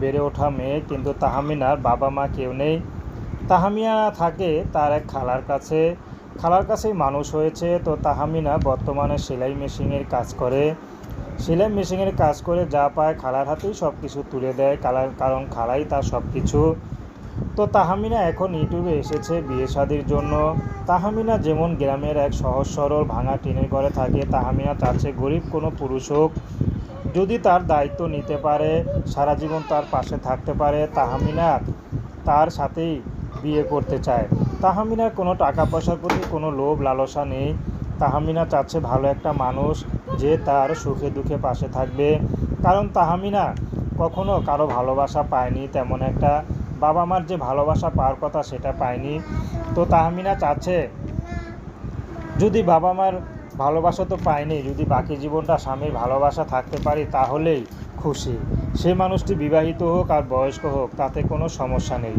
বেড়ে ওঠা মেয়ে, কিন্তু তাহমিনার বাবা মা কেউ নেই। তাহমিনা থাকে তার এক খালার কাছে, খালার কাছেই মানুষ হয়েছে। তো তাহমিনা বর্তমানে সেলাই মেশিনের কাজ করে, সেলাই মেশিনের কাজ করে যা পায় খালার হাতেই সব কিছু তুলে দেয়, কারণ খালাই তার সব কিছু। তো তাহমিনা এখন ইউটিউবে এসেছে বিয়ে শাদির জন্য। তাহমিনা যেমন গ্রামের এক সহজ সরল ভাঙা টিনের ঘরে থাকে, তাহমিনা চাচ্ছে গরিব কোনো পুরুষ হোক, যদি তার দায়িত্ব নিতে পারে, সারা জীবন তার পাশে থাকতে পারে। তাহমিনা তার সাথেই বিয়ে করতে চায়। তাহমিনার কোনো টাকা পয়সার প্রতি কোনো লোভ লালসা নেই। তাহমিনা চাচ্ছে ভালো একটা মানুষ, যে তার সুখে দুঃখে পাশে থাকবে। কারণ তাহমিনা কখনো কারো ভালোবাসা পায়নি, তেমন একটা বাবা মার যে ভালোবাসা পাওয়ার কথা সেটা পায়নি। তো তাহমিনা চাচ্ছে যদি বাবা মার ভালোবাসা তো পাইনি, যদি বাকি জীবনটা স্বামীর ভালোবাসা থাকতে পারি তাহলেই খুশি। সে মানুষটি বিবাহিত হোক আর বয়স্ক হোক, তাতে কোনো সমস্যা নেই।